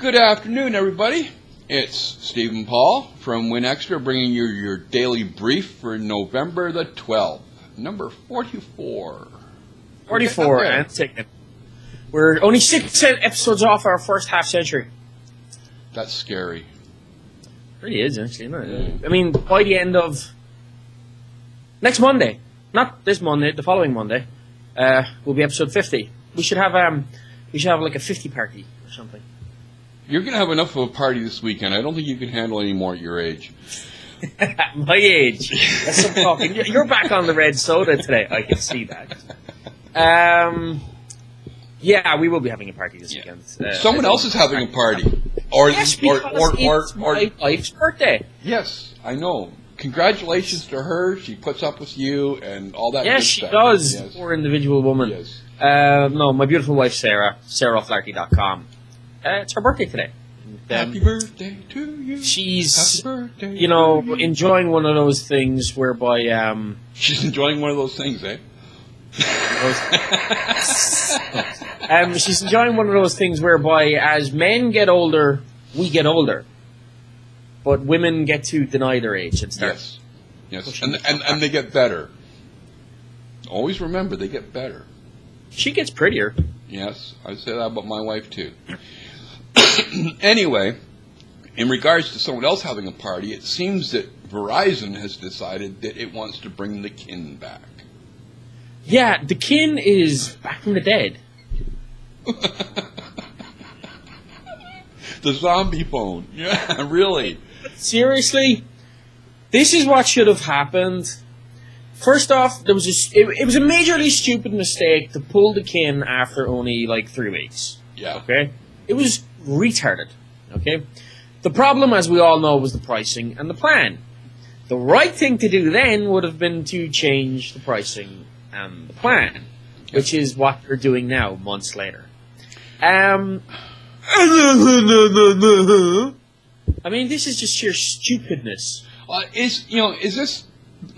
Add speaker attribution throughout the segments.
Speaker 1: Good afternoon, everybody. It's Stephen Paul from WinExtra bringing you your daily brief for November the 12th, number 44.
Speaker 2: 44, and second. We're only 6 episodes off our first half century.
Speaker 1: That's scary.
Speaker 2: It really is, actually, isn't it? I mean, by the end of next Monday, not this Monday, the following Monday, will be episode 50. We should have like a 50 party or something.
Speaker 1: You're going to have enough of a party this weekend. I don't think you can handle any more at your age.
Speaker 2: My age. That's some talking. You're back on the red soda today. I can see that. Yeah, we will be having a party this weekend.
Speaker 1: Someone else is having a party. Or
Speaker 2: it's my wife's birthday.
Speaker 1: Yes, I know. Congratulations to her. She puts up with you and all that.
Speaker 2: Yes, she does. Yes. Poor individual woman.
Speaker 1: Yes.
Speaker 2: No, my beautiful wife, SarahFlaherty.com. It's her birthday today.
Speaker 1: Happy birthday to you.
Speaker 2: She's,
Speaker 1: birthday
Speaker 2: enjoying one of those things whereby...
Speaker 1: She's enjoying one of those things, eh?
Speaker 2: She's enjoying one of those things whereby as men get older, we get older. But women get to deny their age and start...
Speaker 1: Yes. And they get better. Always remember, they get better.
Speaker 2: She gets prettier.
Speaker 1: Yes, I say that about my wife, too. Anyway, in regards to someone else having a party, it seems that Verizon has decided that it wants to bring the Kin back.
Speaker 2: Yeah, the Kin is back from the dead.
Speaker 1: The zombie phone. Yeah, really.
Speaker 2: Seriously? This is what should have happened. First off, it was a majorly stupid mistake to pull the Kin after only like 3 weeks.
Speaker 1: Yeah.
Speaker 2: Okay? It was retarded. Okay? The problem, as we all know, was the pricing and the plan. The right thing to do then would have been to change the pricing and the plan, which is what they're doing now, months later. I mean, this is just sheer stupidness.
Speaker 1: Is this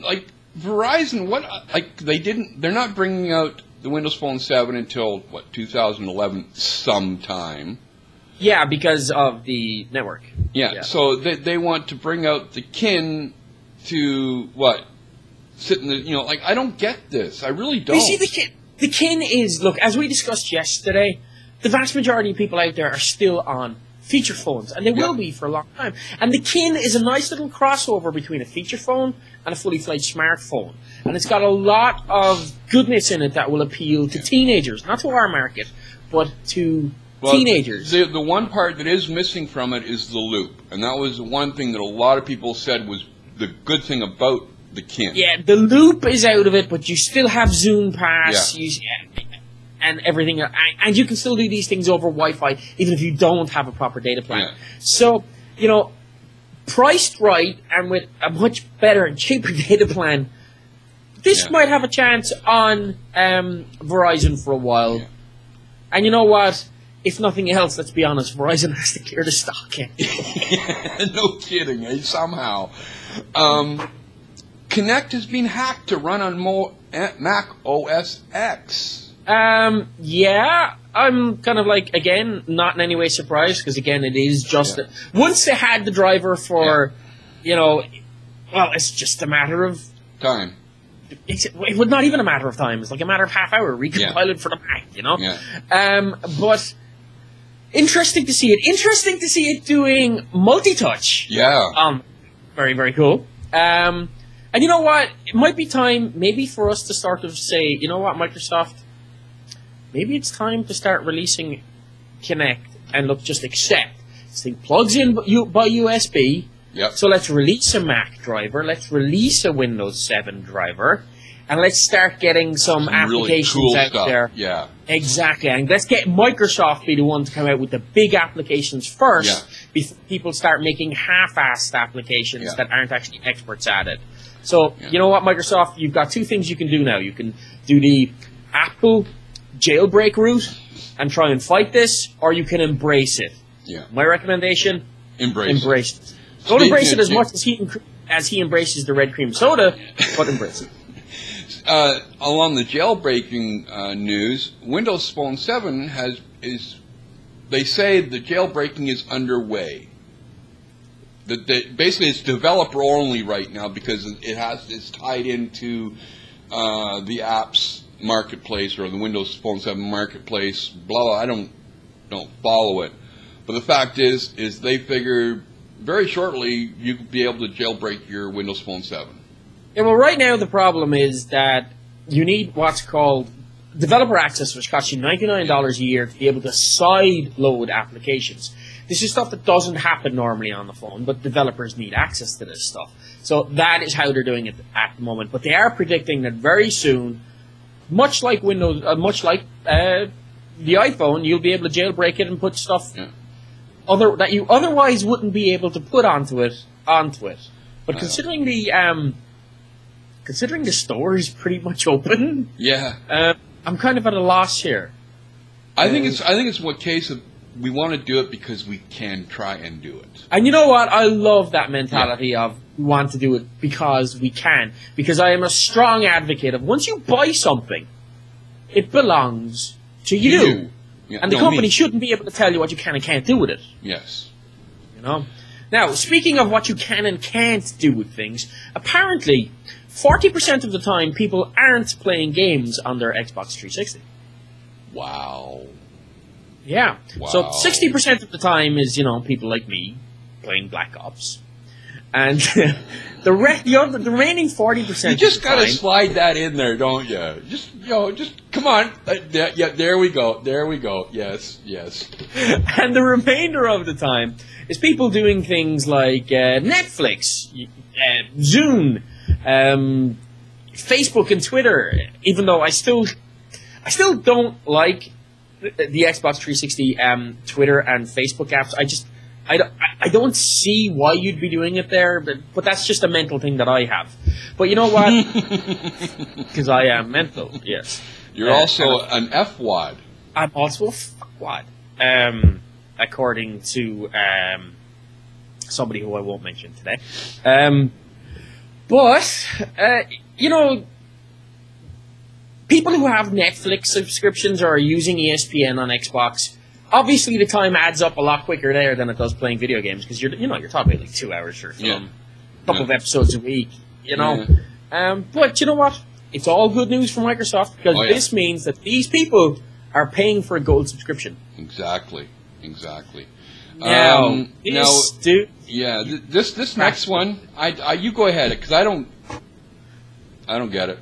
Speaker 1: like Verizon? They're not bringing out the Windows Phone 7 until 2011 sometime.
Speaker 2: Yeah, because of the network.
Speaker 1: Yeah. So they want to bring out the Kin to sit in the I don't get this. I really don't.
Speaker 2: You see, the Kin is, look, as we discussed yesterday, the vast majority of people out there are still on feature phones, and they will be for a long time. And the Kin is a nice little crossover between a feature phone and a fully fledged smartphone. And it's got a lot of goodness in it that will appeal to teenagers, not to our market, but to teenagers.
Speaker 1: The one part that is missing from it is the loop. And that was the one thing that a lot of people said was the good thing about the Kin.
Speaker 2: Yeah, the loop is out of it, but you still have Zoom Pass. And everything, and you can still do these things over Wi-Fi, even if you don't have a proper data plan.
Speaker 1: Yeah.
Speaker 2: So, priced right, and with a much better and cheaper data plan, this might have a chance on Verizon for a while. Yeah. And you know what? If nothing else, let's be honest, Verizon has to clear the stock.
Speaker 1: No kidding, eh? Somehow. Kinect has been hacked to run on Mac OS X.
Speaker 2: Yeah, I'm kind of like, again, not in any way surprised, because again, it is just, once they had the driver for, it's just a matter of
Speaker 1: time.
Speaker 2: It was not even a matter of time. It's like a matter of half hour, recompile it for the Mac,
Speaker 1: Yeah.
Speaker 2: But interesting to see it. Interesting to see it doing multi-touch.
Speaker 1: Yeah.
Speaker 2: Very, very cool. And you know what? It might be time, maybe, for us to start to say, you know what, Microsoft, maybe it's time to start releasing Kinect and just accept. This thing plugs in by USB.
Speaker 1: Yep.
Speaker 2: So let's release a Mac driver. Let's release a Windows 7 driver. And let's start getting some applications
Speaker 1: really cool
Speaker 2: out
Speaker 1: stuff.
Speaker 2: there.
Speaker 1: Yeah.
Speaker 2: Exactly. And let's get Microsoft be the one to come out with the big applications first before people start making half-assed applications that aren't actually experts at it. So, you know what, Microsoft? You've got two things you can do now. You can do the Apple jailbreak route and try and fight this, or you can embrace it.
Speaker 1: Yeah.
Speaker 2: My recommendation,
Speaker 1: embrace
Speaker 2: it. Don't embrace it as much as he embraces the red cream soda, but embrace it.
Speaker 1: Along the jailbreaking news, Windows Phone 7 is they say the jailbreaking is underway. Basically, it's developer only right now because it's tied into the apps marketplace or the Windows Phone 7 marketplace. Blah, blah. I don't follow it, but the fact is they figure very shortly you could be able to jailbreak your Windows Phone 7.
Speaker 2: Yeah, well, right now the problem is that you need what's called developer access, which costs you $99 a year to be able to side load applications. This is stuff that doesn't happen normally on the phone, but developers need access to this stuff. So that is how they're doing it at the moment. But they are predicting that very soon, much like Windows, the iPhone, you'll be able to jailbreak it and put stuff that you otherwise wouldn't be able to put onto it. But considering the store is pretty much open, I'm kind of at a loss here.
Speaker 1: I think it's what case of we want to do it because we can try and do it.
Speaker 2: And you know what? I love that mentality of we want to do it because we can. Because I am a strong advocate of once you buy something, it belongs to you.
Speaker 1: Yeah,
Speaker 2: and the company shouldn't be able to tell you what you can and can't do with it.
Speaker 1: Yes.
Speaker 2: You know? Now, speaking of what you can and can't do with things, apparently 40% of the time people aren't playing games on their Xbox 360.
Speaker 1: Wow.
Speaker 2: Yeah.
Speaker 1: Wow.
Speaker 2: So 60% of the time is, people like me playing Black Ops. And the remaining 40%.
Speaker 1: You just got to slide that in there, don't you? Just come on. Yeah, there we go. There we go. Yes.
Speaker 2: And the remainder of the time is people doing things like Netflix, Zoom, Facebook and Twitter. Even though I still don't like the Xbox 360 Twitter and Facebook apps. I don't see why you'd be doing it there, but that's just a mental thing that I have. But you know what? Because I am mental, yes.
Speaker 1: You're also an F-wad.
Speaker 2: I'm also a fuckwad, according to somebody who I won't mention today. People who have Netflix subscriptions or are using ESPN on Xbox, obviously the time adds up a lot quicker there than it does playing video games because you're talking about like 2 hours for a film, a couple of episodes a week, But you know what? It's all good news for Microsoft because this means that these people are paying for a gold subscription.
Speaker 1: Exactly.
Speaker 2: Now,
Speaker 1: this next one, you go ahead because I don't get it.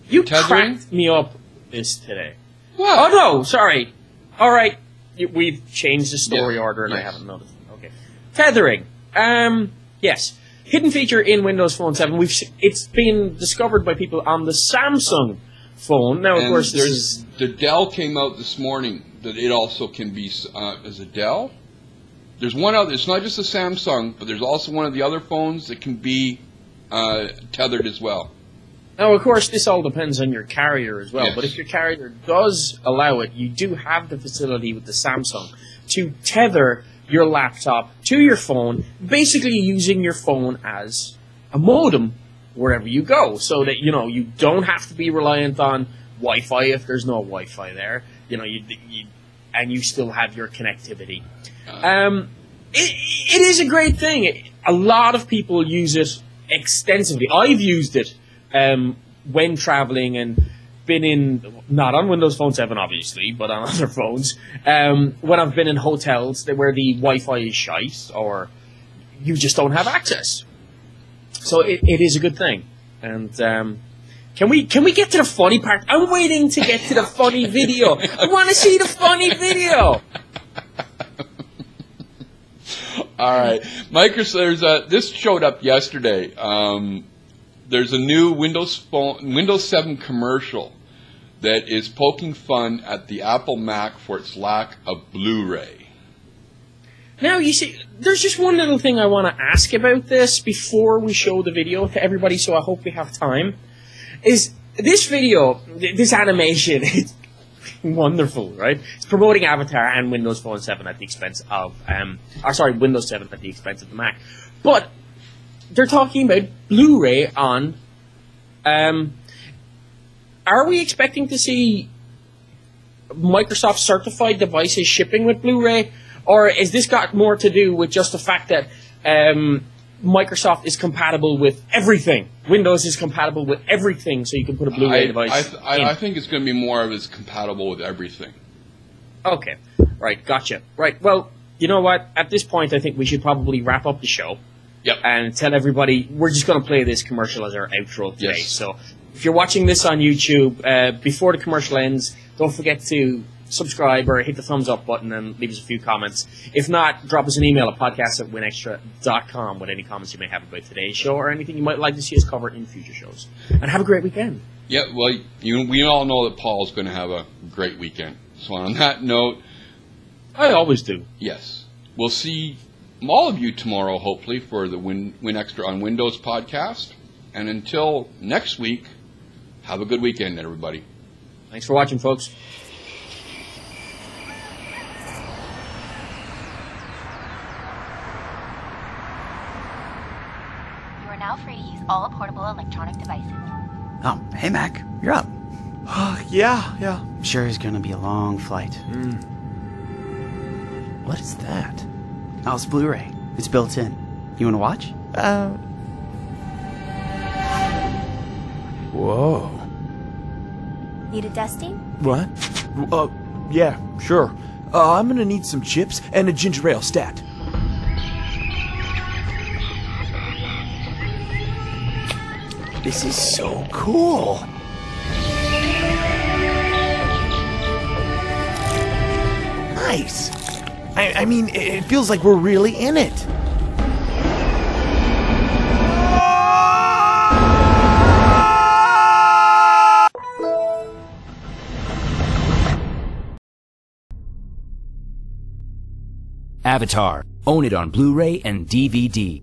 Speaker 2: You cracked me up this today.
Speaker 1: What?
Speaker 2: Oh, no, sorry. All right. We've changed the story order, and I haven't noticed. Okay. Tethering. Yes. Hidden feature in Windows Phone 7. It's been discovered by people on the Samsung phone. Now, of course,
Speaker 1: the Dell came out this morning that it also can be as a Dell. There's one other. It's not just a Samsung, but there's also one of the other phones that can be tethered as well.
Speaker 2: Now, of course, this all depends on your carrier as well,
Speaker 1: Yes.
Speaker 2: but if your carrier does allow it, you do have the facility with the Samsung to tether your laptop to your phone, basically using your phone as a modem wherever you go, so that, you don't have to be reliant on Wi-Fi if there's no Wi-Fi there, and you still have your connectivity. It is a great thing. A lot of people use it extensively. I've used it when traveling and been in, not on Windows Phone 7 obviously, but on other phones, when I've been in hotels where the Wi-Fi is shite or you just don't have access. So it is a good thing. And can we get to the funny part? I'm waiting to get to the funny video. I want to see the funny video.
Speaker 1: All right, Microsoft. This showed up yesterday. There's a new Windows 7 commercial that is poking fun at the Apple Mac for its lack of Blu-ray.
Speaker 2: Now, you see, there's just one little thing I want to ask about this before we show the video to everybody, so I hope we have time. Is this video, this animation, it's wonderful, right? It's promoting Avatar and Windows Phone 7 at the expense of, Windows 7 at the expense of the Mac. But they're talking about Blu-ray on, are we expecting to see Microsoft certified devices shipping with Blu-ray, or has this got more to do with just the fact that Microsoft is compatible with everything? Windows is compatible with everything, so you can put a Blu-ray device.
Speaker 1: I think it's going to be more of it's compatible with everything.
Speaker 2: Okay, right, gotcha. Right, well, you know what? At this point, I think we should probably wrap up the show.
Speaker 1: Yep.
Speaker 2: And tell everybody we're just going to play this commercial as our outro today.
Speaker 1: Yes.
Speaker 2: So if you're watching this on YouTube, before the commercial ends, don't forget to subscribe or hit the thumbs up button and leave us a few comments. If not, drop us an email at podcast@winextra.com with any comments you may have about today's show or anything you might like to see us cover in future shows. And have a great weekend.
Speaker 1: Yeah, well, we all know that Paul's going to have a great weekend. So on that note...
Speaker 2: I always do.
Speaker 1: Yes. We'll see all of you tomorrow, hopefully, for the Win Extra on Windows podcast. And until next week, have a good weekend, everybody.
Speaker 2: Thanks for watching, folks.
Speaker 3: You are now free to use all portable electronic devices.
Speaker 4: Oh, hey Mac, you're up.
Speaker 5: Yeah.
Speaker 4: I'm sure it's gonna be a long flight.
Speaker 5: What is that?
Speaker 4: Oh, it's Blu-ray. It's built in. You wanna watch?
Speaker 5: Whoa.
Speaker 3: Need a dusting?
Speaker 5: What? Yeah, sure. I'm gonna need some chips and a ginger ale stat. This is so cool. Nice. I mean, it feels like we're really in it.
Speaker 6: Avatar. Own it on Blu-ray and DVD.